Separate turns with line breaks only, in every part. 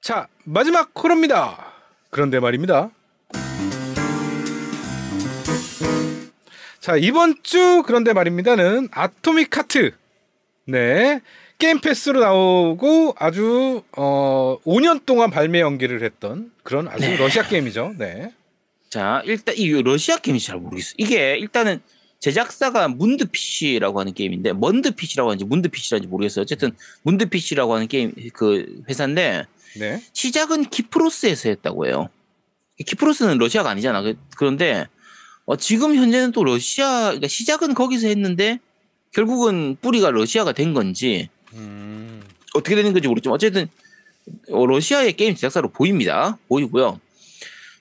자, 마지막 코너입니다. 그런데 말입니다. 자, 이번 주 그런데 말입니다는 아토믹 하트. 네. 게임 패스로 나오고 아주 5년 동안 발매 연기를 했던 그런 아주 러시아 게임이죠. 네.
자, 일단 이 러시아 게임인지 잘 모르겠어요. 이게 일단은 제작사가 문드피쉬라고 하는 게임인데 먼드피쉬라고 하는지 문드피쉬라는지 모르겠어요. 어쨌든 문드피쉬라고 하는 게임 그 회사인데
네.
시작은 키프로스에서 했다고 해요. 키프로스는 러시아가 아니잖아. 그런데 지금 현재는 또 러시아, 그러니까 시작은 거기서 했는데 결국은 뿌리가 러시아가 된 건지 어떻게 되는 건지 모르겠지만 어쨌든 러시아의 게임 제작사로 보이고요.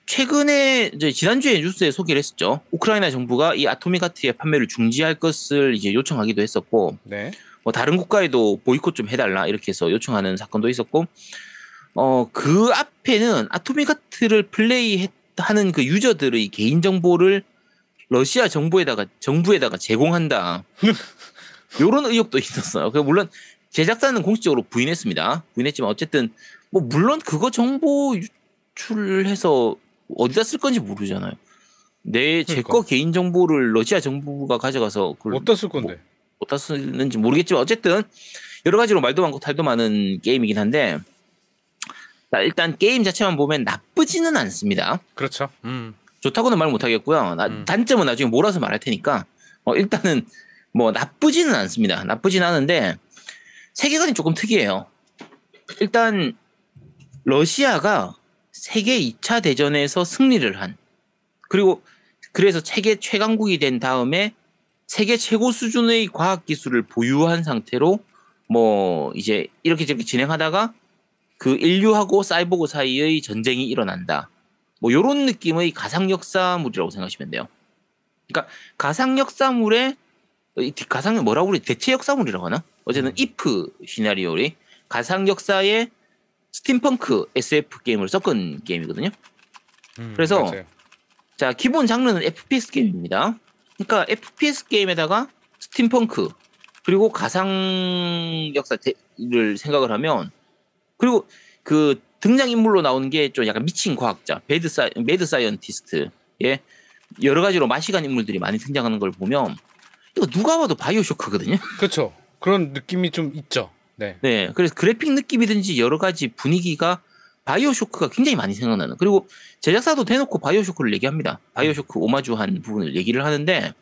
최근에 이제 지난주에 뉴스에 소개를 했었죠. 우크라이나 정부가 이 아토믹 하트의 판매를 중지할 것을 이제 요청하기도 했었고,
네.
뭐 다른 국가에도 보이콧 좀 해달라 이렇게 해서 요청하는 사건도 있었고, 그 앞에는 아토믹 하트를 플레이하는 그 유저들의 개인 정보를 러시아 정부에다가 제공한다. 이런 의혹도 있었어요. 물론 제작사는 공식적으로 부인했습니다. 부인했지만 어쨌든 뭐 물론 그거 정보 유출해서 어디다 쓸 건지 모르잖아요. 제 거 개인 정보를 러시아 정부가 가져가서 그걸
어디다 쓸 건데?
어디다 쓰는지 모르겠지만 어쨌든 여러 가지로 말도 많고 탈도 많은 게임이긴 한데 일단 게임 자체만 보면 나쁘지는 않습니다.
그렇죠.
좋다고는 말 못하겠고요. 단점은 나중에 몰아서 말할 테니까 일단은 뭐 나쁘지는 않습니다. 나쁘진 않은데 세계관이 조금 특이해요. 일단 러시아가 세계 2차 대전에서 승리를 한 그래서 세계 최강국이 된 다음에 세계 최고 수준의 과학기술을 보유한 상태로 뭐 이제 이렇게 저렇게 진행하다가 그 인류하고 사이보그 사이의 전쟁이 일어난다. 뭐 요런 느낌의 가상 역사물이라고 생각하시면 돼요. 그러니까 가상 역사물에 가상 뭐라고 그래? 대체 역사물이라고 하나? 어쨌든 if 시나리오리 가상 역사에 스팀펑크 SF 게임을 섞은 게임이거든요. 그래서
맞아요. 자,
기본 장르는 FPS 게임입니다. 그러니까 FPS 게임에다가 스팀펑크 그리고 가상 역사를 생각을 하면 그리고 그 등장인물로 나오는 게 좀 약간 미친 과학자, 매드 사이언티스트의 여러 가지로 마시간 인물들이 많이 등장하는 걸 보면 이거 누가 봐도 바이오쇼크거든요.
그렇죠. 그런 느낌이 좀 있죠. 네.
네. 그래서 그래픽 느낌이든지 여러 가지 분위기가 바이오쇼크가 굉장히 많이 생각나는. 그리고 제작사도 대놓고 바이오쇼크를 얘기합니다. 바이오쇼크 오마주한 부분을 얘기를 하는데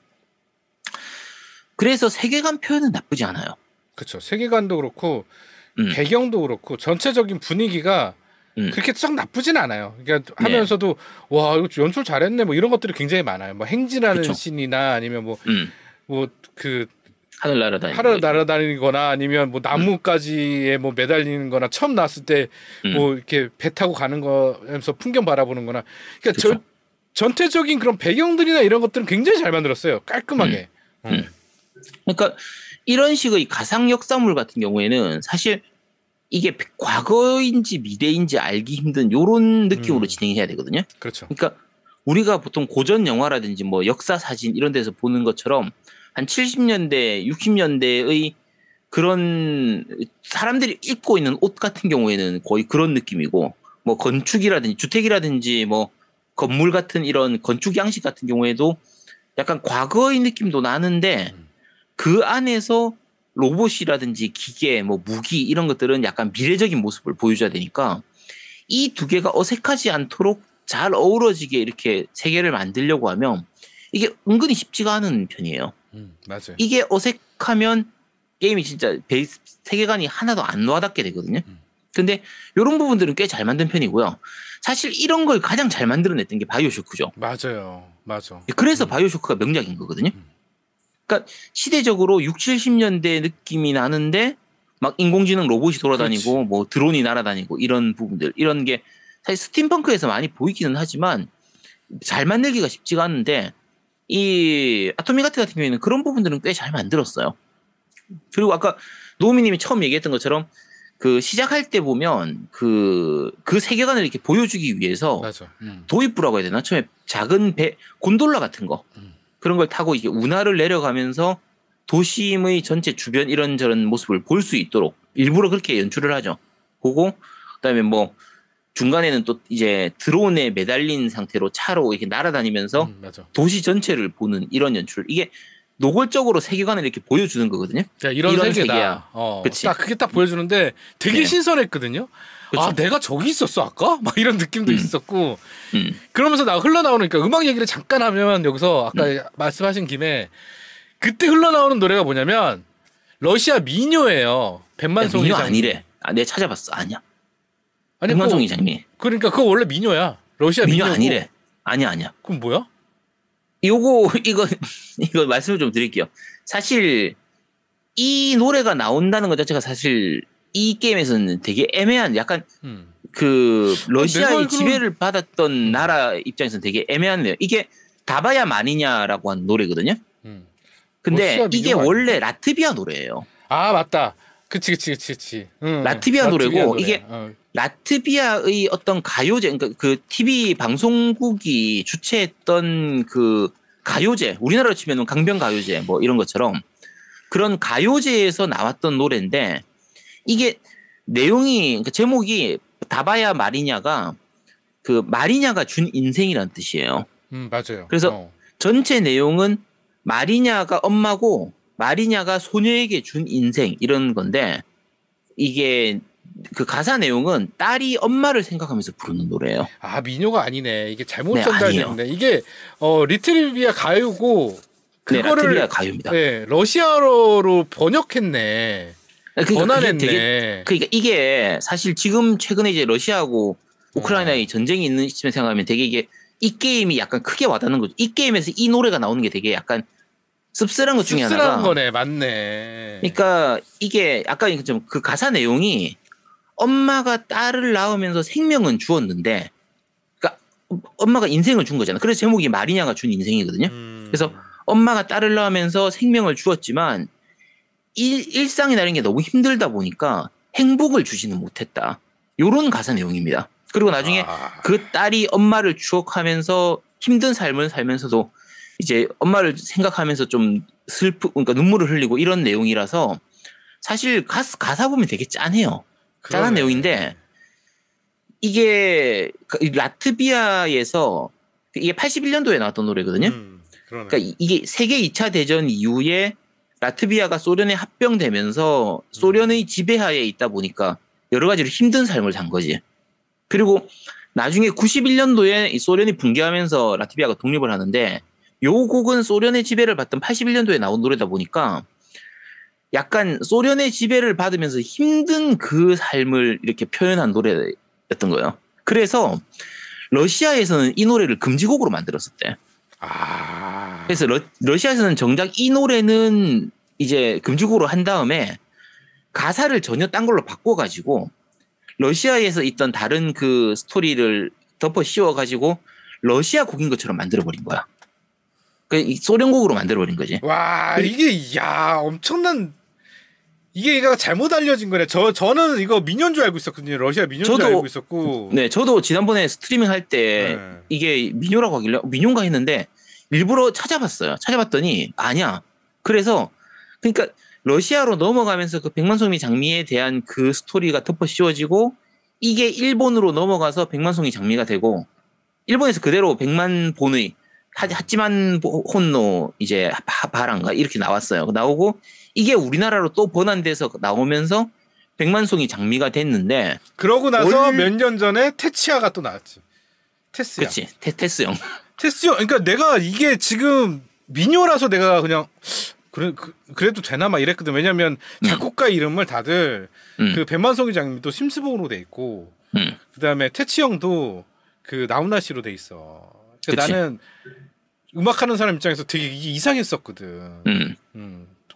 그래서 세계관 표현은 나쁘지 않아요.
그렇죠. 세계관도 그렇고 배경도 그렇고 전체적인 분위기가 그렇게 썩 나쁘진 않아요. 그러니까 하면서도 와 이거 연출 잘했네 뭐 이런 것들이 굉장히 많아요. 뭐 행진하는
그쵸.
씬이나 아니면 뭐 그
하늘
날아다니거나 아니면 뭐 나무까지에 뭐 매달리는거나 처음 나왔을 때 뭐 이렇게 배 타고 가는 거면서 풍경 바라보는거나 그러니까 전체적인 그런 배경들이나 이런 것들은 굉장히 잘 만들었어요. 깔끔하게.
그러니까 이런 식의 가상 역사물 같은 경우에는 사실 이게 과거인지 미래인지 알기 힘든 이런 느낌으로 진행해야 되거든요.
그렇죠.
그러니까 우리가 보통 고전 영화라든지 뭐 역사 사진 이런 데서 보는 것처럼 한 70년대, 60년대의 그런 사람들이 입고 있는 옷 같은 경우에는 거의 그런 느낌이고 뭐 건축이라든지 주택이라든지 뭐 건물 같은 이런 건축 양식 같은 경우에도 약간 과거의 느낌도 나는데 그 안에서 로봇이라든지 기계, 뭐 무기 이런 것들은 약간 미래적인 모습을 보여줘야 되니까 이 두 개가 어색하지 않도록 잘 어우러지게 이렇게 세계를 만들려고 하면 이게 은근히 쉽지가 않은 편이에요.
맞아요.
이게 어색하면 게임이 진짜 세계관이 하나도 안 와닿게 되거든요. 근데 이런 부분들은 꽤 잘 만든 편이고요. 사실 이런 걸 가장 잘 만들어냈던 게 바이오쇼크죠.
맞아요. 맞아.
그래서 바이오쇼크가 명작인 거거든요. 그러니까 시대적으로 6, 70년대 느낌이 나는데 막 인공지능 로봇이 돌아다니고
그렇지.
뭐 드론이 날아다니고 이런 부분들 이런 게 사실 스팀펑크에서 많이 보이기는 하지만 잘 만들기가 쉽지가 않은데 이 아토믹 하트 같은 경우에는 그런 부분들은 꽤 잘 만들었어요. 그리고 아까 노우미님이 처음 얘기했던 것처럼 그 시작할 때 보면 그 세계관을 이렇게 보여주기 위해서
맞아.
도입부라고 해야 되나? 처음에 작은 배 곤돌라 같은 거 그런 걸 타고 이게 운하를 내려가면서 도심의 전체 주변 이런저런 모습을 볼 수 있도록 일부러 그렇게 연출을 하죠. 보고 그다음에 뭐 중간에는 또 이제 드론에 매달린 상태로 차로 이렇게 날아다니면서
맞아.
도시 전체를 보는 이런 연출. 이게 노골적으로 세계관을 이렇게 보여주는 거거든요.
이런 세계다.
그치.
딱 그게 딱 보여주는데 되게
네.
신선했거든요.
그쵸.
아, 내가 저기 있었어 아까? 막 이런 느낌도 있었고. 그러면서 나 흘러나오니까 음악 얘기를 잠깐 하면 여기서 아까 말씀하신 김에 그때 흘러나오는 노래가 뭐냐면 러시아 민요예요. 백만송이
민요
장미.
아니래. 내가 찾아봤어. 아니야.
아니,
백만송이 장미.
그러니까 그거 원래 민요야. 러시아
민요
민요고.
아니래. 아니야.
그럼 뭐야?
이거 말씀을 좀 드릴게요. 사실 이 노래가 나온다는 것 자체가 사실 이 게임에서는 되게 애매한 약간 그 러시아의 지배를 받았던 나라 입장에서는 되게 애매한데요. 이게 다바야 마니냐라고 하는 노래거든요. 근데 이게 원래 라트비아 노래예요.
아, 맞다. 그치.
라트비아 노래고 이게 라트비아의 어떤 가요제, 그러니까 그 TV 방송국이 주최했던 그 가요제, 우리나라로 치면 강변 가요제 뭐 이런 것처럼 그런 가요제에서 나왔던 노래인데 이게 내용이, 그러니까 제목이 다바야 마리냐가 그 마리냐가 준 인생이라는 뜻이에요.
맞아요.
그래서 전체 내용은 마리냐가 엄마고 마리냐가 소녀에게 준 인생 이런 건데 이게 그 가사 내용은 딸이 엄마를 생각하면서 부르는 노래예요.
아, 민요가 아니네. 이게 잘못
네,
전달됐는데 이게 리트비아 가요고 그거를
라트비아 가요입니다.
네, 러시아어로 번역했네.
그러니까
번안했네.
그러니까 이게 사실 지금 최근에 이제 러시아하고 우크라이나의 전쟁이 있는 시점에 생각하면 되게 이게 이 게임이 약간 크게 와닿는 거죠. 이 게임에서 이 노래가 나오는 게 되게 약간 씁쓸한 것 중에 하나가.
씁쓸한 거네, 맞네.
그러니까 이게 아까 좀 그 가사 내용이 엄마가 딸을 낳으면서 생명은 주었는데, 그러니까 엄마가 인생을 준 거잖아. 그래서 제목이 마리냐가 준 인생이거든요. 그래서 엄마가 딸을 낳으면서 생명을 주었지만 일상이라는 게 너무 힘들다 보니까 행복을 주지는 못했다. 요런 가사 내용입니다. 그리고 나중에 그 딸이 엄마를 추억하면서 힘든 삶을 살면서도 이제 엄마를 생각하면서 좀 그러니까 눈물을 흘리고 이런 내용이라서 사실 가사 보면 되게 짠해요. 짠한 내용인데 이게 라트비아에서 이게 81년도에 나왔던 노래거든요. 그러니까 이게 세계 2차 대전 이후에 라트비아가 소련에 합병되면서 소련의 지배하에 있다 보니까 여러 가지로 힘든 삶을 산 거지. 그리고 나중에 91년도에 소련이 붕괴하면서 라트비아가 독립을 하는데 요 곡은 소련의 지배를 받던 81년도에 나온 노래다 보니까 약간 소련의 지배를 받으면서 힘든 그 삶을 이렇게 표현한 노래였던 거예요. 그래서 러시아에서는 이 노래를 금지곡으로 만들었었대. 그래서 러시아에서는 정작 이 노래는 이제 금지곡으로 한 다음에 가사를 전혀 딴 걸로 바꿔가지고 러시아에서 있던 다른 그 스토리를 덮어 씌워가지고 러시아 곡인 것처럼 만들어버린 거야. 그 소련곡으로 만들어버린 거지.
와, 이게 엄청난 이게 이거 잘못 알려진 거네. 저는 이거 민요인 줄 알고 있었거든요. 러시아 민요인 줄 알고 있었고.
네, 저도 지난번에 스트리밍 할 때 이게 민요라고 하길래 민요인가 했는데 일부러 찾아봤어요. 찾아봤더니 아니야. 그래서 그러니까 러시아로 넘어가면서 그 백만송이 장미에 대한 그 스토리가 덮어 씌워지고 이게 일본으로 넘어가서 백만송이 장미가 되고 일본에서 그대로 백만본의 하지만 혼노 이제 바란가 이렇게 나왔어요. 나오고 이게 우리나라로 또 번안돼서 나오면서 백만송이 장미가 됐는데
그러고 나서 몇 년 전에 테치아가 또 나왔지. 테스형.
그렇지. 테스형.
테스형. 그러니까 내가 이게 지금 민요라서 내가 그냥 그래도 되나 막 이랬거든. 왜냐면 작곡가 이름을 다들 그 백만송이 장미도 심스봉으로 돼 있고 그다음에 테치형도 그 나훈아씨로 돼 있어. 그러니까 나는 음악하는 사람 입장에서 되게 이게 이상했었거든.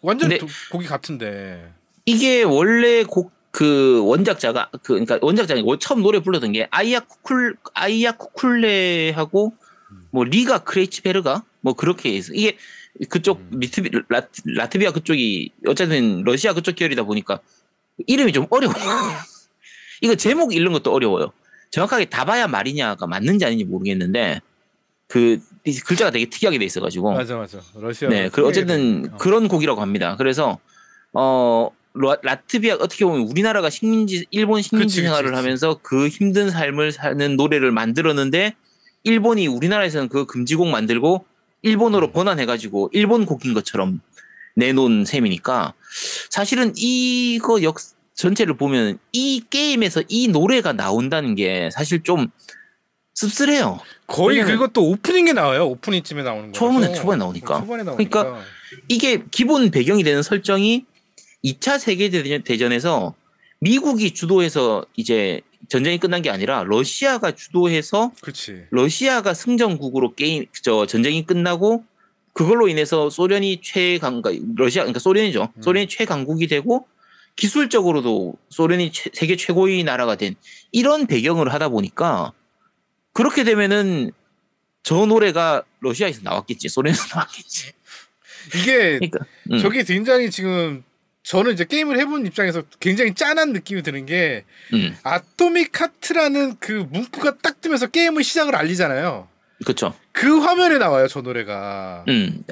완전 곡이 같은데. 이게
원래 그 원작자가 그러니까 원작자가 처음 노래 불렀던 게 아이야 쿠쿨레하고 뭐 리가 크레이치베르가 뭐 그렇게 해서 이게 그쪽 라트비아 그쪽이 어쨌든 러시아 그쪽 계열이다 보니까 이름이 좀 어려워. 이거 제목 읽는 것도 어려워요. 정확하게 다바야 마리냐가 맞는지 아닌지 모르겠는데 그 글자가 되게 특이하게 돼 있어가지고.
맞아. 러시아.
네, 어쨌든 그런 곡이라고 합니다. 그래서 라트비아 어떻게 보면 우리나라가 식민지 일본 식민지 생활을 하면서 그 힘든 삶을 사는 노래를 만들었는데 일본이 우리나라에서는 그 금지곡 만들고 일본어로 번안해가지고 일본 곡인 것처럼 내놓은 셈이니까 사실은 이거 전체를 보면 이 게임에서 이 노래가 나온다는 게 사실 좀 씁쓸해요.
거의 그것도 오프닝에 나와요. 오프닝쯤에 나오는 거.
초반에 나오니까. 그러니까 이게 기본 배경이 되는 설정이 2차 세계대전에서 미국이 주도해서 이제 전쟁이 끝난 게 아니라 러시아가 주도해서
그치.
러시아가 승전국으로 전쟁이 끝나고 그걸로 인해서 소련이 그러니까 소련이죠. 소련이 최강국이 되고 기술적으로도 소련이 세계 최고의 나라가 된 이런 배경을 하다 보니까 그렇게 되면은 저 노래가 러시아에서 나왔겠지, 소련에서 나왔겠지.
이게 그러니까, 저게 굉장히 지금 저는 이제 게임을 해본 입장에서 굉장히 짠한 느낌이 드는 게 아토믹 하트라는 그 문구가 딱 뜨면서 게임을 시작을 알리잖아요.
그렇죠.
그 화면에 나와요, 저 노래가.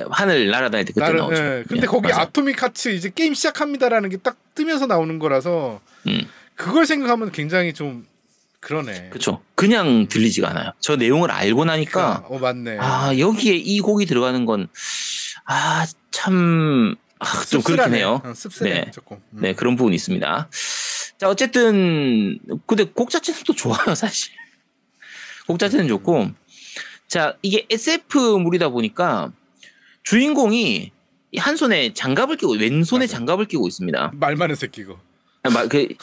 하늘 날아다닐 때 그때 나오죠.
네. 근데 거기 맞아. 아토믹 하트 이제 게임 시작합니다라는 게 딱 뜨면서 나오는 거라서 그걸 생각하면 굉장히 좀 그러네.
그렇죠. 그냥 들리지가 않아요. 저 내용을 알고 나니까
맞네.
여기에 이 곡이 들어가는 건 참 좀 그렇긴 해요.
씁쓸해
네.
조금.
네, 그런 부분이 있습니다. 자, 어쨌든 근데 곡 자체는 또 좋아요, 사실. 곡 자체는 좋고. 자, 이게 SF물이다 보니까 주인공이 한 손에 장갑을 끼고 왼손에 맞아. 장갑을 끼고 있습니다.
말 많은 새끼고.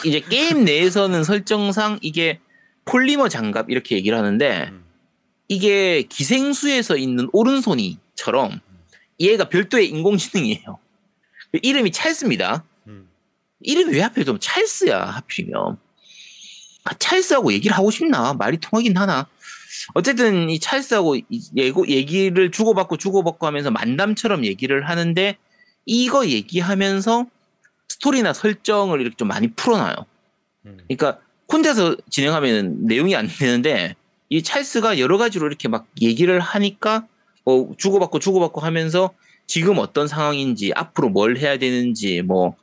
이제 게임 내에서는 설정상 이게 폴리머 장갑 이렇게 얘기를 하는데 이게 기생수에서 있는 오른손이처럼 얘가 별도의 인공지능이에요. 이름이 찰스입니다. 이름이 왜 하필 좀 찰스야 하필이면. 찰스하고 얘기를 하고 싶나? 말이 통하긴 하나? 어쨌든 이 찰스하고 얘기를 주고받고 하면서 만담처럼 얘기를 하는데 이거 얘기하면서 스토리나 설정을 이렇게 좀 많이 풀어놔요. 그러니까 혼자서 진행하면 내용이 안 되는데 이 찰스가 여러 가지로 이렇게 막 얘기를 하니까 주고받고 하면서 지금 어떤 상황인지 앞으로 뭘 해야 되는지 뭐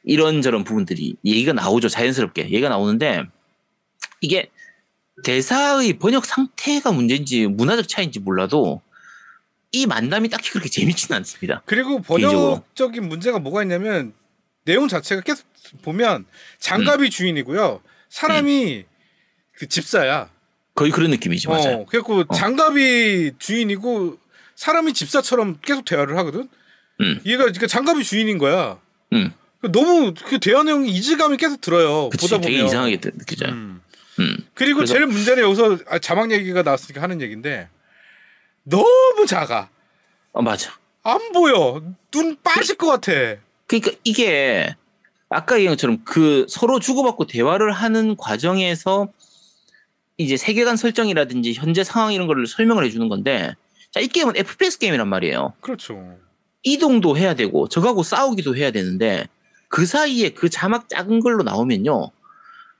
이런저런 부분들이 얘기가 나오죠. 자연스럽게 얘기가 나오는데 이게 대사의 번역 상태가 문제인지 문화적 차이인지 몰라도 이 만남이 딱히 그렇게 재밌지는 않습니다.
그리고 번역적인 문제가 뭐가 있냐면 내용 자체가 계속 보면 장갑이 주인이고요. 사람이 그 집사야.
거의 그런 느낌이죠. 맞아요.
그래갖고 장갑이 주인이고 사람이 집사처럼 계속 대화를 하거든. 얘가 그러니까 장갑이 주인인 거야. 너무 그 대화 내용이 이질감이 계속 들어요.
그치,
보다 보면
되게 이상하게 느껴져.
그리고 제일 문제는 여기서 자막 얘기가 나왔으니까 하는 얘기인데 너무 작아.
맞아.
안 보여. 눈 빠질 것 같아.
그러니까 이게 아까 얘기한 것처럼 그 서로 주고받고 대화를 하는 과정에서 이제 세계관 설정이라든지 현재 상황 이런 거를 설명을 해주는 건데 자, 이 게임은 FPS 게임이란 말이에요.
그렇죠.
이동도 해야 되고 적하고 싸우기도 해야 되는데 그 사이에 그 자막 작은 걸로 나오면요.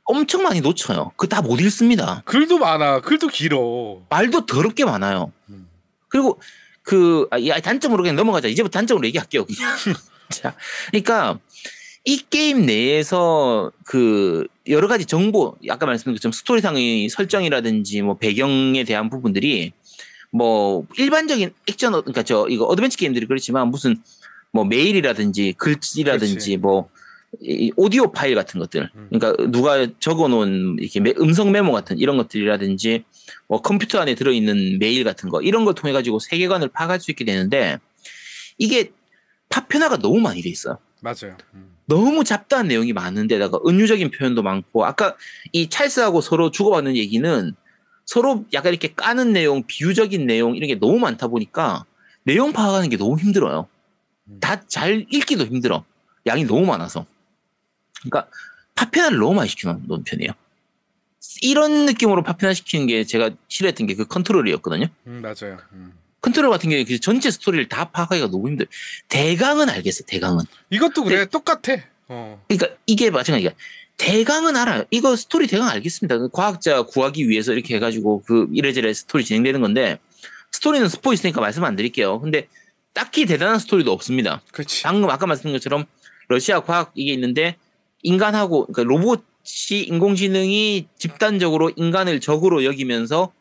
엄청 많이 놓쳐요. 그거 다 못 읽습니다.
글도 많아. 글도 길어.
말도 더럽게 많아요. 그리고 단점으로 그냥 넘어가자. 이제부터 단점으로 얘기할게요. 자, 그러니까 이 게임 내에서 그 여러 가지 정보, 아까 말씀드린 것처럼 스토리상의 설정이라든지 뭐 배경에 대한 부분들이 뭐 일반적인 액션, 그러니까 이거 어드벤처 게임들이 그렇지만 무슨 뭐 메일이라든지 글씨라든지 그렇지. 뭐 오디오 파일 같은 것들, 그러니까 누가 적어놓은 이렇게 음성 메모 같은 이런 것들이라든지 뭐 컴퓨터 안에 들어있는 메일 같은 거 이런 걸 통해 가지고 세계관을 파악할 수 있게 되는데 이게 파편화가 너무 많이 돼 있어요.
맞아요.
너무 잡다한 내용이 많은데다가 은유적인 표현도 많고 아까 이 찰스하고 서로 주고받는 얘기는 서로 약간 이렇게 까는 내용, 비유적인 내용 이런 게 너무 많다 보니까 내용 파악하는 게 너무 힘들어요. 다 잘 읽기도 힘들어. 양이 너무 많아서. 그러니까 파편화를 너무 많이 시켜놓은 편이에요. 이런 느낌으로 파편화 시키는 게 제가 싫어했던 게 그 컨트롤이었거든요.
맞아요.
컨트롤 같은 경우에 그 전체 스토리를 다 파악하기가 너무 힘들어요. 대강은 알겠어. 대강은.
이것도 그래. 똑같아.
그러니까 이게 마찬가지야. 대강은 알아요. 이거 스토리 대강 알겠습니다. 과학자 구하기 위해서 이렇게 해가지고 그 이래저래 스토리 진행되는 건데 스토리는 스포 있으니까 말씀 안 드릴게요. 근데 딱히 대단한 스토리도 없습니다.
그치.
방금 아까 말씀드린 것처럼 러시아 과학 이게 있는데 인간하고 그러니까 로봇이 인공지능이 집단적으로 인간을 적으로 여기면서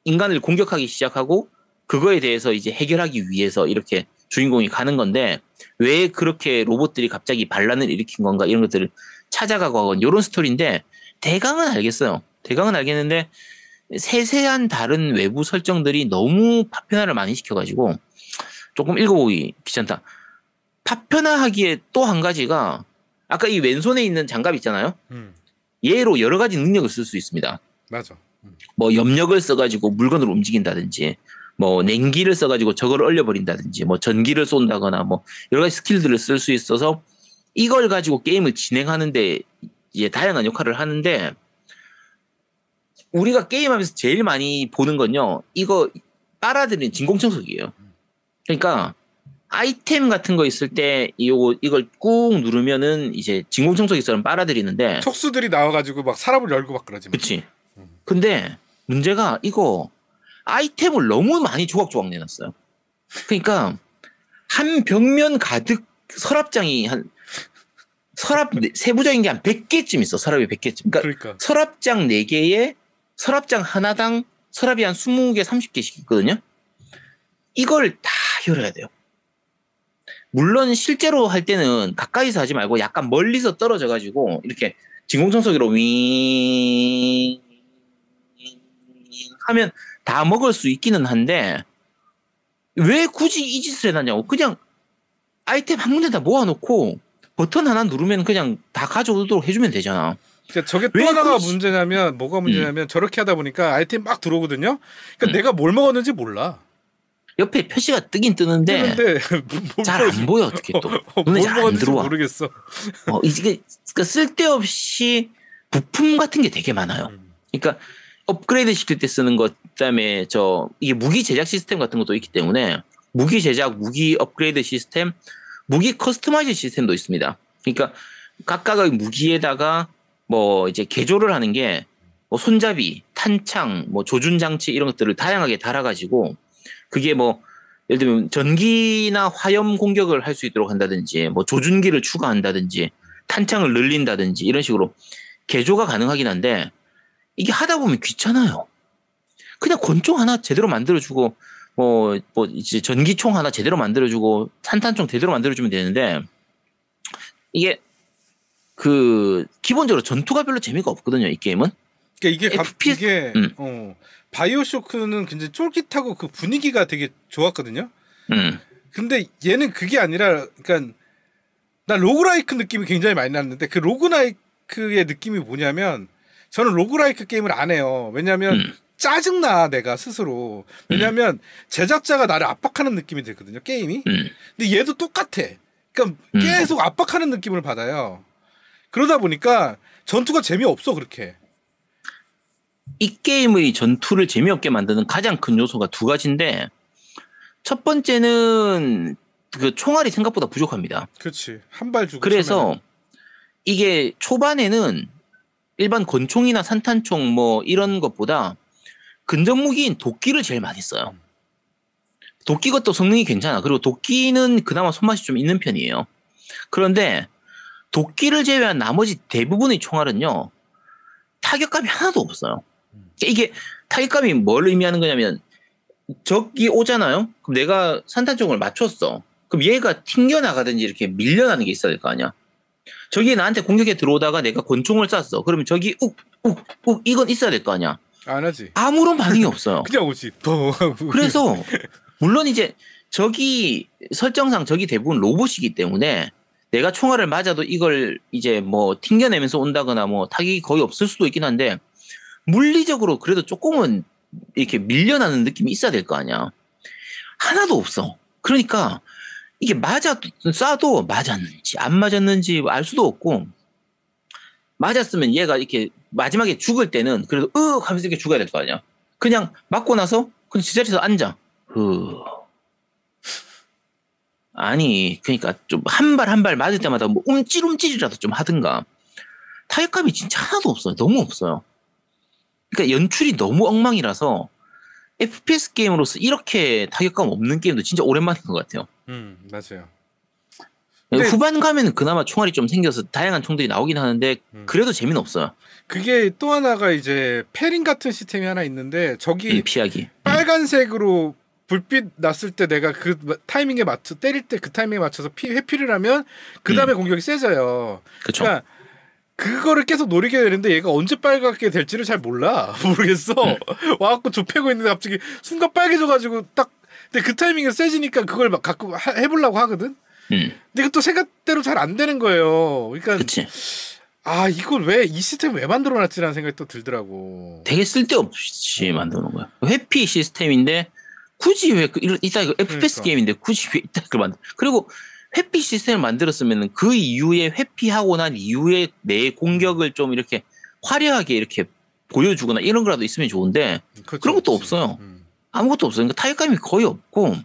인간을 공격하기 시작하고 그거에 대해서 이제 해결하기 위해서 이렇게 주인공이 가는 건데 왜 그렇게 로봇들이 갑자기 반란을 일으킨 건가 이런 것들을 찾아가고 하건 이런 스토리인데 대강은 알겠어요. 대강은 알겠는데 세세한 다른 외부 설정들이 너무 파편화를 많이 시켜가지고 조금 읽어보기 귀찮다. 파편화하기에 또 한 가지가 아까 이 왼손에 있는 장갑 있잖아요. 얘로 여러 가지 능력을 쓸 수 있습니다.
맞아.
뭐 염력을 써가지고 물건을 움직인다든지 뭐 냉기를 써가지고 저거를 얼려버린다든지 뭐 전기를 쏜다거나 뭐 여러 가지 스킬들을 쓸 수 있어서 이걸 가지고 게임을 진행하는데 이제 다양한 역할을 하는데 우리가 게임하면서 제일 많이 보는 건요. 이거 빨아들이는 진공청소기예요. 그러니까 아이템 같은 거 있을 때 이걸 꾹 누르면은 이제 진공청소기처럼 빨아들이는데
촉수들이 나와가지고 막 사람을 열고 막 그러지.
그치. 근데 문제가 이거 아이템을 너무 많이 조각조각 내놨어요. 그러니까 한 벽면 가득 서랍장이 서랍 세부적인 게 한 100개쯤 있어. 서랍이 100개쯤. 그러니까 서랍장 4개에 서랍장 하나당 서랍이 한 20개, 30개씩 있거든요. 이걸 다 열어야 돼요. 물론 실제로 할 때는 가까이서 하지 말고 약간 멀리서 떨어져 가지고 이렇게 진공청소기로 윙 하면 다 먹을 수 있기는 한데 왜 굳이 이 짓을 해놨냐고. 그냥 아이템 한 군데다 모아놓고 버튼 하나 누르면 그냥 다 가져오도록 해주면 되잖아.
그러니까 저게 또 하나가 문제냐면 뭐가 문제냐면 저렇게 하다 보니까 아이템 막 들어오거든요. 그러니까 내가 뭘 먹었는지 몰라.
옆에 표시가 뜨긴 뜨는데 잘 안 보여. 어떻게 또 눈에 잘 안 들어와.
모르겠어.
이게 그러니까 쓸데없이 부품 같은 게 되게 많아요. 그러니까 업그레이드 시킬 때 쓰는 것, 그다음에 이게 무기 제작 시스템 같은 것도 있기 때문에 무기 제작, 무기 업그레이드 시스템, 무기 커스터마이즈 시스템도 있습니다. 그러니까 각각의 무기에다가 뭐 이제 개조를 하는 게 뭐 손잡이, 탄창, 뭐 조준 장치 이런 것들을 다양하게 달아가지고 그게 뭐 예를 들면 전기나 화염 공격을 할 수 있도록 한다든지 뭐 조준기를 추가한다든지 탄창을 늘린다든지 이런 식으로 개조가 가능하긴 한데 이게 하다 보면 귀찮아요. 그냥 권총 하나 제대로 만들어주고 뭐 이제 전기총 하나 제대로 만들어주고 산탄총 제대로 만들어주면 되는데 이게 기본적으로 전투가 별로 재미가 없거든요. 이 게임은.
그러니까 이게 바이오쇼크는 굉장히 쫄깃하고 그 분위기가 되게 좋았거든요. 근데 얘는 그게 아니라 그러니까 난 로그라이크 느낌이 굉장히 많이 났는데 그 로그라이크의 느낌이 뭐냐면 저는 로그라이크 게임을 안 해요. 왜냐하면 짜증나 내가 스스로. 왜냐하면 제작자가 나를 압박하는 느낌이 들거든요. 게임이. 근데 얘도 똑같아. 그러니까 계속 압박하는 느낌을 받아요. 그러다 보니까 전투가 재미없어 그렇게.
이 게임의 전투를 재미없게 만드는 가장 큰 요소가 두 가지인데 첫 번째는 그 총알이 생각보다 부족합니다.
그렇지. 한 발 주고.
그래서
처음에는.
이게 초반에는 일반 권총이나 산탄총 뭐 이런 것보다 근접 무기인 도끼를 제일 많이 써요. 도끼 것도 성능이 괜찮아. 그리고 도끼는 그나마 손맛이 좀 있는 편이에요. 그런데 도끼를 제외한 나머지 대부분의 총알은요. 타격감이 하나도 없어요. 이게 타격감이 뭘 의미하는 거냐면 적이 오잖아요. 그럼 내가 산탄총을 맞췄어. 그럼 얘가 튕겨나가든지 이렇게 밀려나는 게 있어야 될 거 아니야. 적이 나한테 공격에 들어오다가 내가 권총을 쐈어. 그러면 적이 욱 이건 있어야 될 거 아니야.
안 하지.
아무런 반응이 없어요.
그냥 오지.
그래서 물론 이제 적이 설정상 적이 대부분 로봇이기 때문에 내가 총알을 맞아도 이걸 이제 뭐 튕겨내면서 온다거나 뭐 타격이 거의 없을 수도 있긴 한데 물리적으로 그래도 조금은 이렇게 밀려나는 느낌이 있어야 될 거 아니야. 하나도 없어. 그러니까 이게 쏴도 맞았는지 안 맞았는지 알 수도 없고 맞았으면 얘가 이렇게 마지막에 죽을 때는 그래도 하면서 이렇게 죽어야 될 거 아니야. 그냥 맞고 나서 그냥 제자리에서 앉아. 아니 그러니까 좀 한 발 한 발 맞을 때마다 뭐 움찔움찔이라도 좀 하든가. 타격감이 진짜 하나도 없어요. 너무 없어요. 그러니까 연출이 너무 엉망이라서 FPS 게임으로서 이렇게 타격감 없는 게임도 진짜 오랜만인 것 같아요.
맞아요.
후반 가면 그나마 총알이 좀 생겨서 다양한 총들이 나오긴 하는데 그래도 재미는 없어요.
그게 또 하나가 이제 패링 같은 시스템이 하나 있는데 저기
피하기.
빨간색으로 불빛 났을 때 내가 그 타이밍에 맞춰 때릴 때 그 타이밍에 맞춰서 회피를 하면 그 다음에 공격이 세져요.
그쵸.
그러니까 그거를 계속 노리게 되는데 얘가 언제 빨갛게 될지를 잘 몰라. 모르겠어. 와갖고 좁히고 있는데 갑자기 순간 빨개져가지고 딱 근데 그 타이밍에 세지니까 그걸 막 가끔 해보려고 하거든. 근데 이것도 생각대로 잘 안 되는 거예요. 그러니까
그치.
아 이걸 왜 이 시스템 왜 만들어놨지라는 생각이 또 들더라고.
되게 쓸데없이 만드는 거야. 회피 시스템인데 굳이 왜 이따 이거 FPS
그러니까.
게임인데 굳이 왜 이따 그 만들? 그리고 회피 시스템을 만들었으면은 그 이후에 회피하고 난 이후에 내 공격을 좀 이렇게 화려하게 이렇게 보여주거나 이런 거라도 있으면 좋은데
그렇죠,
그런 것도
그렇지.
없어요. 아무것도 없어요. 그러니까 타격감이 거의 없고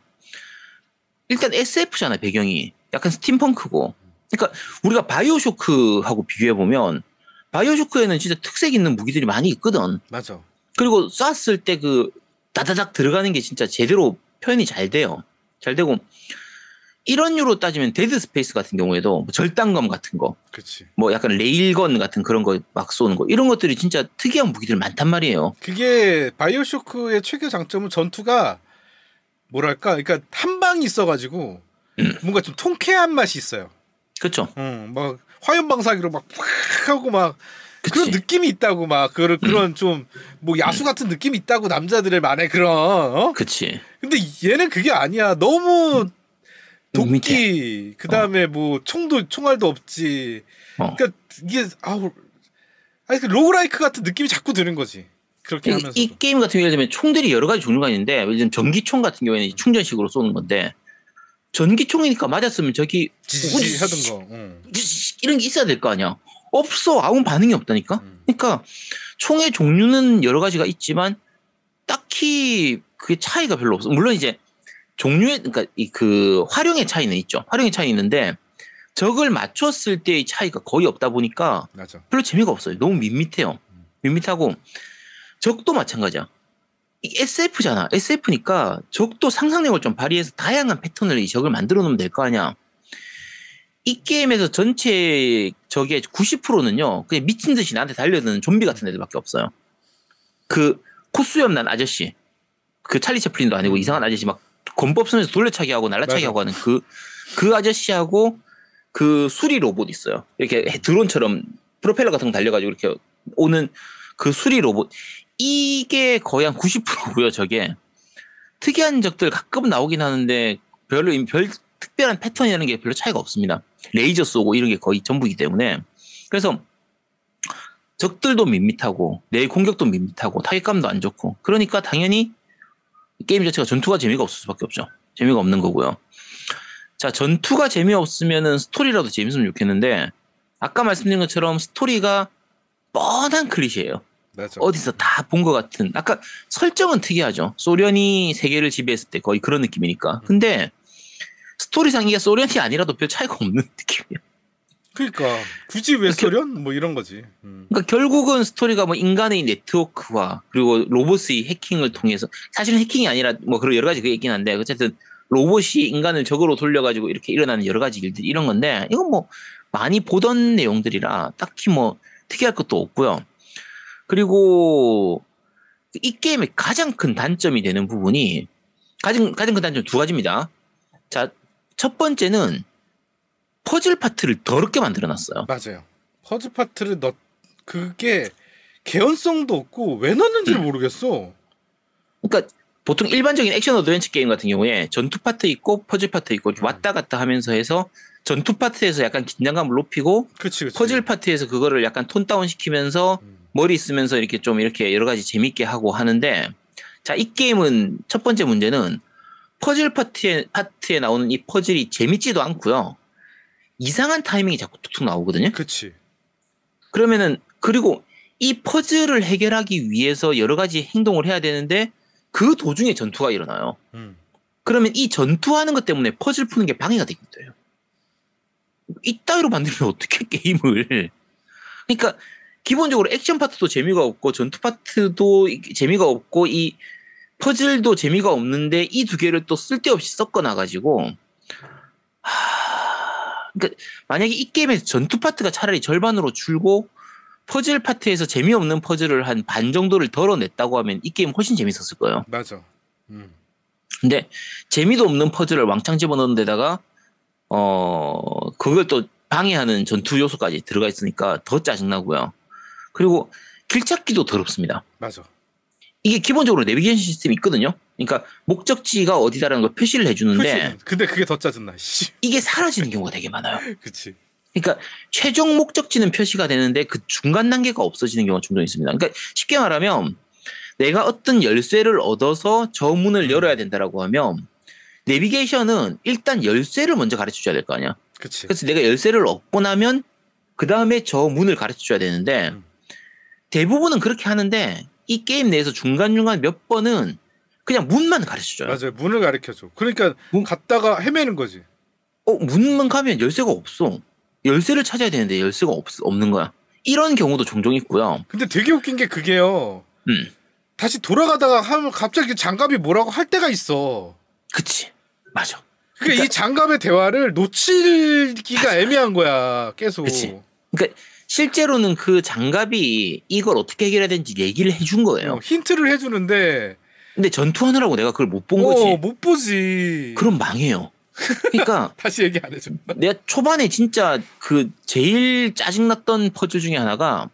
일단 SF잖아요 배경이 약간 스팀펑크고. 그러니까 우리가 바이오쇼크하고 비교해 보면 바이오쇼크에는 진짜 특색 있는 무기들이 많이 있거든.
맞아.
그리고 쐈을 때 그 다다닥 들어가는 게 진짜 제대로 표현이 잘 돼요. 잘 되고 이런 류로 따지면 데드 스페이스 같은 경우에도 뭐 절단검 같은 거,
그렇지.
뭐 약간 레일건 같은 그런 거 막 쏘는 거 이런 것들이 진짜 특이한 무기들 많단 말이에요.
그게 바이오쇼크의 최대 장점은 전투가 뭐랄까, 그러니까 한 방이 있어가지고 뭔가 좀 통쾌한 맛이 있어요.
그렇죠.
막 화염 방사기로 막 팍 하고 막
그치.
그런 느낌이 있다고 막 그런 좀 뭐 야수 같은 느낌이 있다고 남자들의 만의 그런. 어?
그치.
근데 얘는 그게 아니야. 너무 도끼
밋밋해.
그 다음에 뭐 총알도 없지. 그러니까 이게 아니 그 로그라이크 같은 느낌이 자꾸 드는 거지. 그렇게 하면서
이 게임 같은 경우에 총들이 여러 가지 종류가 있는데 예를 들면 전기총 같은 경우에는 충전식으로 쏘는 건데 전기총이니까 맞았으면 저기
지지 하던 거.
이런 게 있어야 될 거 아니야. 없어. 아무 반응이 없다니까. 그러니까 총의 종류는 여러 가지가 있지만 딱히 그게 차이가 별로 없어. 물론 이제 종류의 그러니까 그 활용의 차이는 있죠. 활용의 차이 있는데 적을 맞췄을 때의 차이가 거의 없다 보니까
맞아.
별로 재미가 없어요. 너무 밋밋해요. 밋밋하고 적도 마찬가지야. SF잖아. SF니까 적도 상상력을 좀 발휘해서 다양한 패턴을 이 적을 만들어 놓으면 될 거 아니야. 이 게임에서 전체 적의 90%는요. 그냥 미친 듯이 나한테 달려드는 좀비 같은 애들밖에 없어요. 그 코수염 난 아저씨. 그 찰리 채플린도 아니고 이상한 아저씨 막 권법 쓰면서 돌려차기 하고 날라차기 하고 하는 그 아저씨하고 그 수리 로봇 있어요. 이렇게 드론처럼 프로펠러 같은 거 달려가지고 이렇게 오는 그 수리 로봇. 이게 거의 한 90%고요. 저게 특이한 적들 가끔 나오긴 하는데 별 특별한 패턴이라는 게 별로 차이가 없습니다. 레이저 쏘고 이런 게 거의 전부이기 때문에 그래서 적들도 밋밋하고 내 공격도 밋밋하고 타격감도 안 좋고 그러니까 당연히 게임 자체가 전투가 재미가 없을 수밖에 없죠. 재미가 없는 거고요. 자, 전투가 재미없으면은 스토리라도 재밌으면 좋겠는데 아까 말씀드린 것처럼 스토리가 뻔한 클리셰예요.
맞아.
어디서 다 본 것 같은. 아까 설정은 특이하죠. 소련이 세계를 지배했을 때 거의 그런 느낌이니까. 근데 스토리상 이게 소련이 아니라도 별 차이가 없는 느낌이에요.
그러니까 굳이 왜 소련? 뭐 이런 거지.
그러니까 결국은 스토리가 뭐 인간의 네트워크화 그리고 로봇의 해킹을 통해서 사실은 해킹이 아니라 뭐 그런 여러 가지 그게 있긴 한데 어쨌든 로봇이 인간을 적으로 돌려가지고 이렇게 일어나는 여러 가지 일들 이런 건데 이건 뭐 많이 보던 내용들이라 딱히 뭐 특이할 것도 없고요. 그리고 이 게임의 가장 큰 단점이 되는 부분이 가장 큰 단점 두 가지입니다. 자, 첫 번째는 퍼즐 파트를 더럽게 만들어놨어요.
맞아요. 퍼즐 파트를 그게 개연성도 없고 왜 넣는지를 모르겠어.
그러니까 보통 일반적인 액션 어드벤처 게임 같은 경우에 전투 파트 있고 퍼즐 파트 있고 왔다 갔다 하면서 해서 전투 파트에서 약간 긴장감을 높이고
그치.
퍼즐 파트에서 그거를 약간 톤 다운 시키면서 머리 쓰면서 이렇게 좀 이렇게 여러 가지 재밌게 하고 하는데 자, 이 게임은 첫 번째 문제는 퍼즐 파트에 나오는 이 퍼즐이 재밌지도 않고요. 이상한 타이밍이 자꾸 툭툭 나오거든요.
그치.
그러면은 그리고 이 퍼즐을 해결하기 위해서 여러 가지 행동을 해야 되는데 그 도중에 전투가 일어나요. 그러면 이 전투하는 것 때문에 퍼즐 푸는 게 방해가 되게 돼요. 이따위로 만들면 어떻게 게임을. 그러니까 기본적으로 액션 파트도 재미가 없고 전투 파트도 재미가 없고 이 퍼즐도 재미가 없는데 이 두 개를 또 쓸데없이 섞어놔가지고 그러니까 만약에 이 게임에서 전투 파트가 차라리 절반으로 줄고 퍼즐 파트에서 재미없는 퍼즐을 한 반 정도를 덜어냈다고 하면 이 게임 훨씬 재밌었을 거예요.
맞아.
근데 재미도 없는 퍼즐을 왕창 집어넣은 데다가 그걸 또 방해하는 전투 요소까지 들어가 있으니까 더 짜증나고요. 그리고 길찾기도 더럽습니다.
맞아.
이게 기본적으로 내비게이션 시스템이 있거든요. 그러니까 목적지가 어디다라는 걸 표시를 해주는데
근데 그게 더 짜증나.
이게 사라지는 경우가 되게 많아요.
그치.
그러니까 최종 목적지는 표시가 되는데 그 중간 단계가 없어지는 경우가 종종 있습니다. 그러니까 쉽게 말하면 내가 어떤 열쇠를 얻어서 저 문을 열어야 된다라고 하면 내비게이션은 일단 열쇠를 먼저 가르쳐 줘야 될 거 아니야.
그치.
그래서 내가 열쇠를 얻고 나면 그 다음에 저 문을 가르쳐 줘야 되는데 대부분은 그렇게 하는데 이 게임 내에서 중간중간 몇 번은 그냥 문만 가르쳐 줘요.
맞아요. 문을 가르쳐 줘. 그러니까 갔다가 헤매는 거지.
문만 가면 열쇠가 없어. 열쇠를 찾아야 되는데 열쇠가 없는 거야. 이런 경우도 종종 있고요.
근데 되게 웃긴 게 그게요. 다시 돌아가다가 하면 갑자기 장갑이 뭐라고 할 때가 있어.
그치. 맞아.
그러니까 이 장갑의 대화를 놓치기가 맞아. 애매한 거야. 계속.
그치. 그러니까 실제로는 그 장갑이 이걸 어떻게 해결해야 되는지 얘기를 해준 거예요.
힌트를 해주는데.
근데 전투하느라고 내가 그걸 못 본 거지.
못 보지.
그럼 망해요. 그러니까
다시 얘기 안 해줘.
내가 초반에 진짜 그 제일 짜증났던 퍼즐 중에 하나가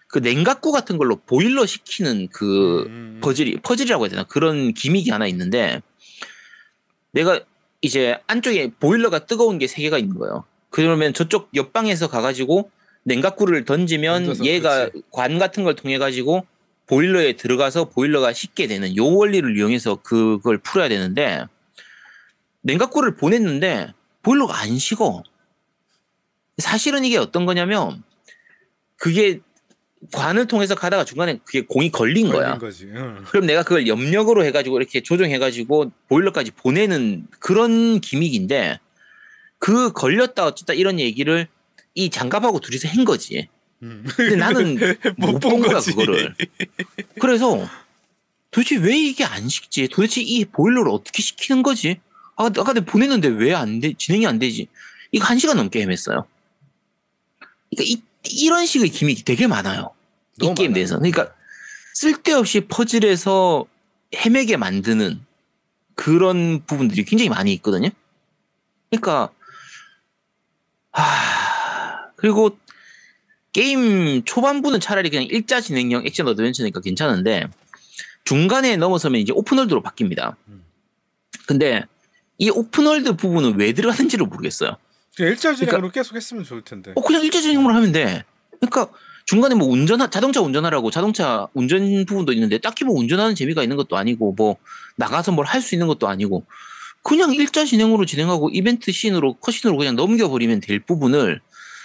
그 냉각구 같은 걸로 보일러 시키는 그 퍼즐이라고 해야 되나 그런 기믹이 하나 있는데 내가 이제 안쪽에 보일러가 뜨거운 게 3개가 있는 거예요. 그러면 저쪽 옆방에서 가가지고 냉각구를 던지면 얘가 그치. 관 같은 걸 통해 가지고 보일러에 들어가서 보일러가 식게 되는 요 원리를 이용해서 그걸 풀어야 되는데 냉각구를 보냈는데 보일러가 안 식어. 사실은 이게 어떤 거냐면 그게 관을 통해서 가다가 중간에 그게 공이 걸린 거야.
거지.
그럼 내가 그걸 염력으로 해가지고 이렇게 조정해가지고 보일러까지 보내는 그런 기믹인데 그 걸렸다 어쩌다 이런 얘기를 이 장갑하고 둘이서 한 거지. 근데 나는 못 본 거야 그거를. 그래서 도대체 왜 이게 안 식지? 도대체 이 보일러를 어떻게 시키는 거지? 아까 내가 보냈는데 왜 안 돼? 진행이 안 되지? 이거 1시간 넘게 헤맸어요. 그러니까 이런 식의 기믹이 되게 많아요. 이 게임 내에서. 그러니까 쓸데없이 퍼즐에서 헤매게 만드는 그런 부분들이 굉장히 많이 있거든요. 그러니까 그리고 게임 초반부는 차라리 그냥 일자 진행형 액션 어드벤처니까 괜찮은데 중간에 넘어서면 이제 오픈월드로 바뀝니다. 근데 이 오픈월드 부분은 왜 들어가는지를 모르겠어요.
일자 진행으로 계속 했으면 좋을 텐데.
그냥 일자 진행으로 하면 돼. 그러니까 중간에 뭐 자동차 운전하라고 자동차 운전 부분도 있는데 딱히 뭐 운전하는 재미가 있는 것도 아니고 뭐 나가서 뭘 할 수 있는 것도 아니고 그냥 일자 진행으로 진행하고 이벤트 씬으로 컷신으로 그냥 넘겨버리면 될 부분을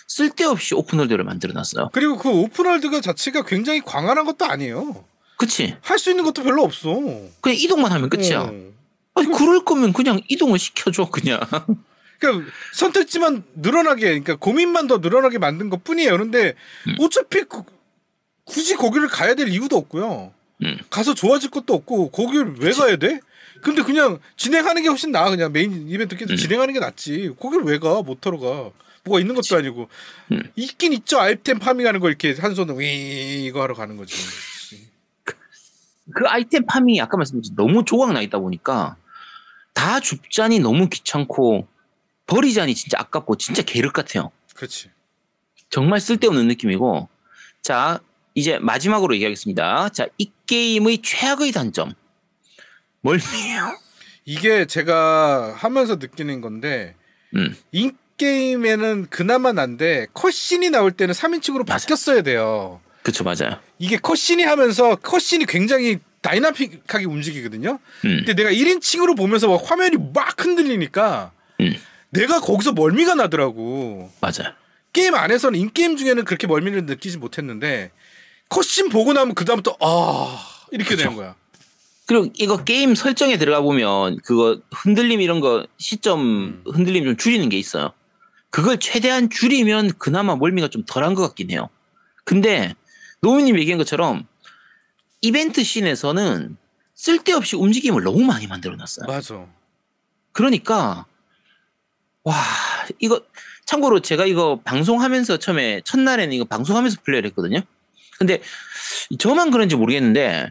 쓸데없이 오픈월드를 만들어놨어요.
그리고 그 오픈월드가 자체가 굉장히 광활한 것도 아니에요.
그치.
할 수 있는 것도 별로 없어.
그냥 이동만 하면 끝이야. 아니 그럴 거면 그냥 이동을 시켜줘 그냥.
그러니까 선택지만 늘어나게, 그러니까 고민만 더 늘어나게 만든 것 뿐이에요. 그런데 어차피 굳이 거기를 가야 될 이유도 없고요. 가서 좋아질 것도 없고 거기를 왜 가야 돼? 근데 그냥 진행하는 게 훨씬 나아. 그냥 메인 이벤트 계속 진행하는 게 낫지. 거기를 왜 가? 모터로 가. 뭐가 있는 것도 아니고. 있긴 있죠. 아이템 파밍하는 거 이렇게 한 손으로 이거 하러 가는 거지.
그 아이템 파밍이 아까 말씀드린 너무 조각 나 있다 보니까 다 줍자니 너무 귀찮고 버리자니 진짜 아깝고 진짜 게으르 같아요.
그렇지.
정말 쓸데없는 느낌이고. 자 이제 마지막으로 얘기하겠습니다. 자 이 게임의 최악의 단점 뭘까요?
이게 제가 하면서 느끼는 건데 인게임에는 그나마 난데 컷신이 나올 때는 3인칭으로 바뀌었어야 돼요.
그쵸 맞아요.
이게 컷신이 하면서 컷신이 굉장히 다이나믹하게 움직이거든요. 근데 내가 1인칭으로 보면서 막 화면이 막 흔들리니까 내가 거기서 멀미가 나더라고.
맞아요.
게임 안에서는 인게임 중에는 그렇게 멀미를 느끼지 못했는데 컷신 보고 나면 그다음부터 이렇게 되는 거야.
그리고 이거 게임 설정에 들어가 보면 그거 흔들림 이런 거 시점 흔들림 좀 줄이는 게 있어요. 그걸 최대한 줄이면 그나마 멀미가 좀 덜한 것 같긴 해요. 근데 노무님 얘기한 것처럼 이벤트 씬에서는 쓸데없이 움직임을 너무 많이 만들어놨어요.
맞아.
그러니까 와 이거 참고로 제가 이거 방송하면서 처음에 첫날에는 이거 방송하면서 플레이를 했거든요. 근데 저만 그런지 모르겠는데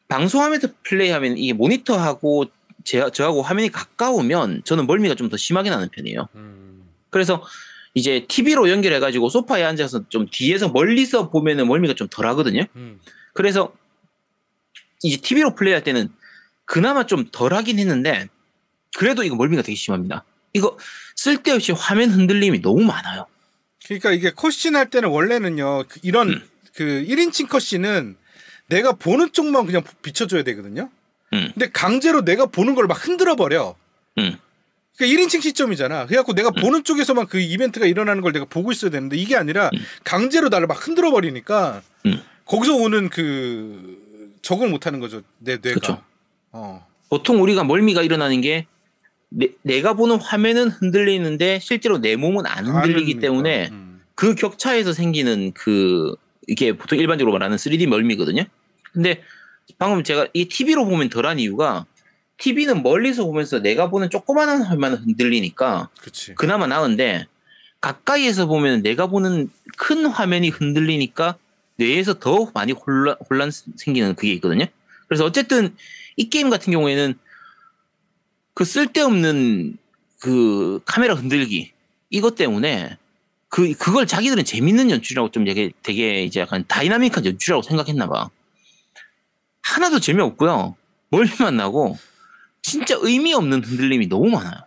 방송하면서 플레이하면 이게 모니터하고 저하고 화면이 가까우면 저는 멀미가 좀 더 심하게 나는 편이에요. 그래서 이제 TV로 연결해가지고 소파에 앉아서 좀 뒤에서 멀리서 보면은 멀미가 좀 덜 하거든요. 그래서 이제 TV로 플레이할 때는 그나마 좀 덜 하긴 했는데 그래도 이거 멀미가 되게 심합니다. 이거 쓸데없이 화면 흔들림이 너무 많아요.
그러니까 이게 컷신 할 때는 원래는요. 이런 그 1인칭 컷신은 내가 보는 쪽만 그냥 비춰줘야 되거든요. 근데 강제로 내가 보는 걸 막 흔들어 버려. 그러니까 1인칭 시점이잖아. 그래갖고 내가 보는 쪽에서만 그 이벤트가 일어나는 걸 내가 보고 있어야 되는데 이게 아니라 강제로 나를 막 흔들어 버리니까 거기서 오는 그 적응을 못하는 거죠. 내 뇌가.
그렇죠. 보통 우리가 멀미가 일어나는 게 내가 보는 화면은 흔들리는데 실제로 내 몸은 안 흔들리기 때문에 그 격차에서 생기는 그 이게 보통 일반적으로 말하는 3D 멀미거든요. 근데 방금 제가 이 TV로 보면 덜한 이유가 TV는 멀리서 보면서 내가 보는 조그마한 화면만 흔들리니까
그치.
그나마 나은데 가까이에서 보면 내가 보는 큰 화면이 흔들리니까 뇌에서 더 많이 혼란 생기는 그게 있거든요. 그래서 어쨌든 이 게임 같은 경우에는 그 쓸데없는 그 카메라 흔들기 이것 때문에 그걸 자기들은 재밌는 연출이라고 좀 되게 이제 약간 다이나믹한 연출이라고 생각했나 봐. 하나도 재미없고요. 멀미만 나고 진짜 의미 없는 흔들림이 너무 많아요.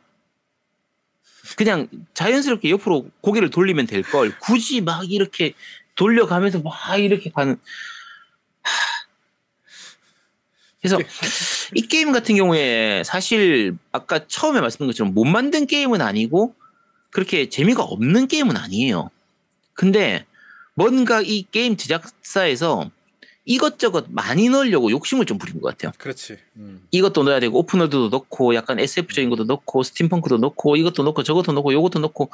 그냥 자연스럽게 옆으로 고개를 돌리면 될 걸 굳이 막 이렇게 돌려가면서 막 이렇게 가는. 그래서 이 게임 같은 경우에 사실 아까 처음에 말씀드린 것처럼 못 만든 게임은 아니고 그렇게 재미가 없는 게임은 아니에요. 근데 뭔가 이 게임 제작사에서 이것저것 많이 넣으려고 욕심을 좀 부린 것 같아요.
그렇지.
이것도 넣어야 되고 오픈월드도 넣고 약간 SF적인 것도 넣고 스팀펑크도 넣고 이것도 넣고 저것도 넣고 요것도 넣고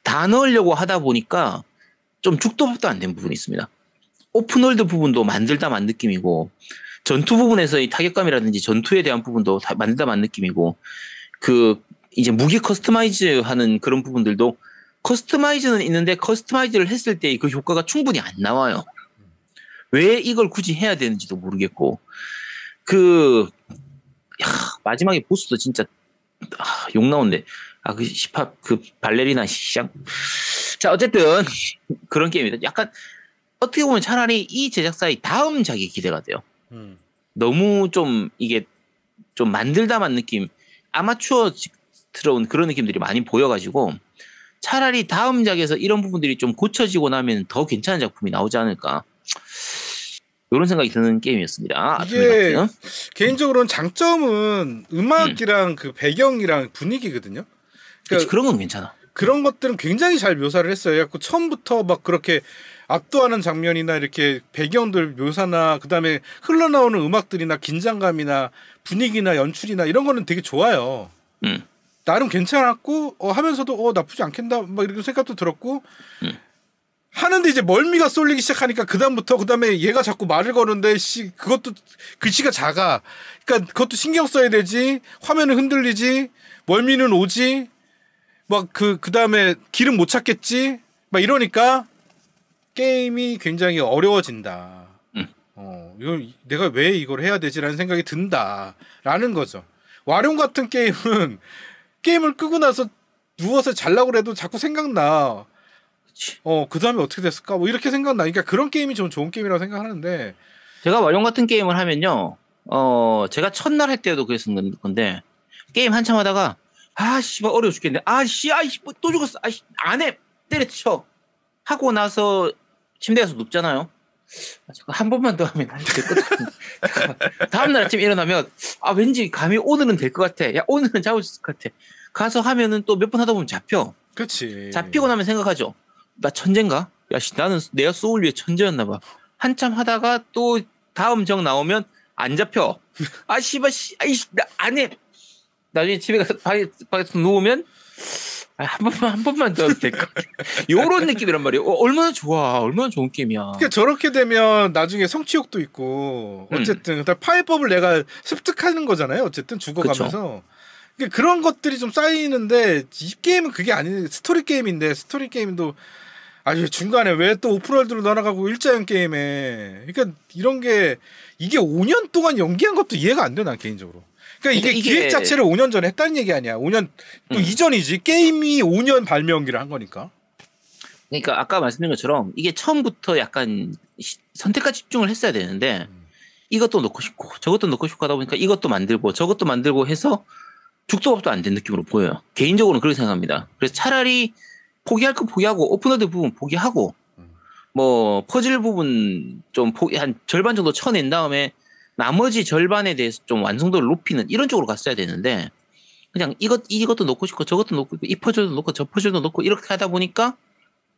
다 넣으려고 하다 보니까 좀 죽도 밥도 안 된 부분이 있습니다. 오픈월드 부분도 만들다 만 느낌이고 전투 부분에서의 타격감이라든지 전투에 대한 부분도 다 만들다 만 느낌이고 그 이제 무기 커스터마이즈 하는 그런 부분들도 커스터마이즈는 있는데 커스터마이즈를 했을 때 그 효과가 충분히 안 나와요. 왜 이걸 굳이 해야 되는지도 모르겠고 마지막에 보스도 진짜 욕 나온대. 그 힙합 그 발레리나 시장. 자 어쨌든 그런 게임입니다. 약간 어떻게 보면 차라리 이 제작사의 다음 작이 기대가 돼요. 너무 좀 이게 좀 만들다만 느낌 아마추어스러운 그런 느낌들이 많이 보여가지고 차라리 다음 작에서 이런 부분들이 좀 고쳐지고 나면 더 괜찮은 작품이 나오지 않을까 이런 생각이 드는 게임이었습니다.
이게 개인적으로는 장점은 음악이랑 그 배경이랑 분위기거든요.
그러니까 그런 건 괜찮아.
그런 것들은 굉장히 잘 묘사를 했어요. 그래갖고 처음부터 막 그렇게 압도하는 장면이나 이렇게 배경들 묘사나 그다음에 흘러나오는 음악들이나 긴장감이나 분위기나 연출이나 이런 거는 되게 좋아요. 나름 괜찮았고 하면서도 나쁘지 않겠다 막 이런 생각도 들었고 하는데 이제 멀미가 쏠리기 시작하니까 그다음에 얘가 자꾸 말을 거는데 그것도 글씨가 작아. 그러니까 그것도 신경 써야 되지. 화면은 흔들리지. 멀미는 오지. 막 그다음에 길은 못 찾겠지. 막 이러니까 게임이 굉장히 어려워진다. 이거 내가 왜 이걸 해야 되지라는 생각이 든다라는 거죠. 와룡 같은 게임은 게임을 끄고 나서 누워서 잘라고 그래도 자꾸 생각나. 그 다음에 어떻게 됐을까? 뭐 이렇게 생각나. 그러니까 그런 게임이 좀 좋은 게임이라고 생각하는데.
제가 와룡 같은 게임을 하면요. 제가 첫날 할 때도 그랬었는 건데 게임 한참 하다가 씨발 어려워 죽겠네. 또 죽었어. 안 해. 때려쳐. 하고 나서 침대에 가서 눕잖아요. 한 번만 더 하면 될 것 같아. 다음날 아침 일어나면 왠지 감이 오늘은 될 것 같아. 야 오늘은 잡을 수 있을 것 같아. 가서 하면은 또 몇 번 하다 보면 잡혀.
그렇지.
잡히고 나면 생각하죠. 나 천재인가? 나는 내가 소울 위에 천재였나 봐. 한참 하다가 또 다음 정 나오면 안 잡혀. 나 안 해. 나중에 집에 가서 방에서 누우면 한 번만 더 하면 될 것 같아. 요런 느낌이란 말이에요. 얼마나 좋아. 얼마나 좋은 게임이야.
그러니까 저렇게 되면 나중에 성취욕도 있고 어쨌든 파이법을 내가 습득하는 거잖아요. 어쨌든 죽어가면서. 그쵸. 그러니까 그런 것들이 좀 쌓이는데 이 게임은 그게 아닌 스토리 게임인데 스토리 게임도 아주 중간에 왜 또 오픈월드로 날아가고 일자형 게임에 그러니까 이런 게 이게 5년 동안 연기한 것도 이해가 안 돼 난 개인적으로. 그러니까 이게 기획 자체를 5년 전에 했다는 얘기 아니야. 5년 또 이전이지. 게임이 5년 발매 연기를 한 거니까.
그러니까 아까 말씀드린 것처럼 이게 처음부터 약간 선택과 집중을 했어야 되는데 이것도 넣고 싶고 저것도 넣고 싶고 하다 보니까 이것도 만들고 저것도 만들고 해서 죽도 밥도 안 된 느낌으로 보여요. 개인적으로는 그렇게 생각합니다. 그래서 차라리 포기할 거 포기하고 오픈월드 부분 포기하고 뭐 퍼즐 부분 좀 한 절반 정도 쳐낸 다음에 나머지 절반에 대해서 좀 완성도를 높이는 이런 쪽으로 갔어야 되는데 그냥 이것도 넣고 싶고 저것도 넣고 이 퍼즐도 넣고 저 퍼즐도 넣고 이렇게 하다 보니까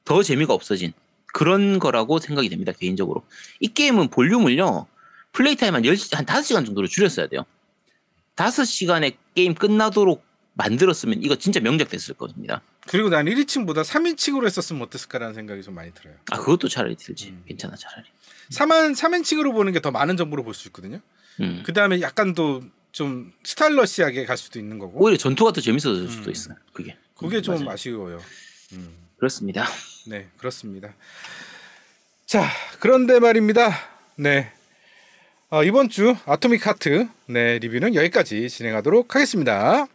더 재미가 없어진 그런 거라고 생각이 됩니다. 개인적으로. 이 게임은 볼륨을요. 플레이 타임 한 5시간 정도로 줄였어야 돼요. 5시간에 게임 끝나도록 만들었으면 이거 진짜 명작 됐을 겁니다.
그리고 난 1인칭보다 3인칭으로 했었으면 어땠을까라는 생각이 좀 많이 들어요.
아 그것도 차라리 들지. 괜찮아 차라리.
3인칭으로 보는 게 더 많은 정보를 볼 수 있거든요. 그 다음에 약간 또 좀 스타일러시하게 갈 수도 있는 거고.
오히려 전투가 더 재밌어질 수도 있어요. 그게
좀
맞아요.
아쉬워요.
그렇습니다.
네, 그렇습니다. 자, 그런데 말입니다. 네, 이번 주 아토믹 하트 네 리뷰는 여기까지 진행하도록 하겠습니다.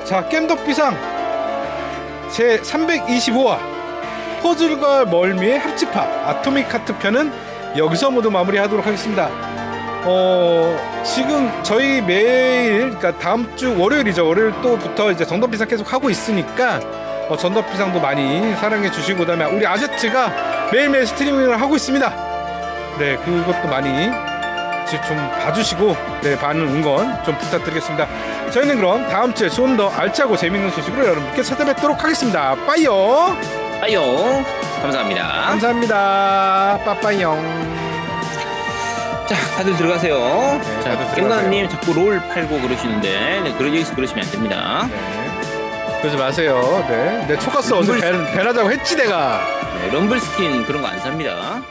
자, 겜덕비상 제 325화 퍼즐과 멀미의 합집합 아토믹 하트 편은 여기서 모두 마무리하도록 하겠습니다. 지금 저희 매일 그러니까 다음 주 월요일이죠. 월요일 또부터 이제 전덕비상 계속 하고 있으니까 전덕비상도 많이 사랑해 주시고 그다음에 우리 아제트가 매일매일 스트리밍을 하고 있습니다. 네, 그것도 많이 좀 봐주시고 네, 많은 응원 좀 부탁드리겠습니다. 저희는 그럼 다음 주에 좀 더 알차고 재밌는 소식으로 여러분께 찾아뵙도록 하겠습니다. 빠이요.
빠이요. 감사합니다.
감사합니다. 빠빠이요.
자, 다들 들어가세요.
네,
자, 겜가님 자꾸 롤 팔고 그러시는데 네, 여기서 그러시면 안 됩니다.
네. 그러지 마세요. 네, 내 초가스 어제 배나자고 했지 내가.
네, 럼블 스킨 그런 거 안 삽니다.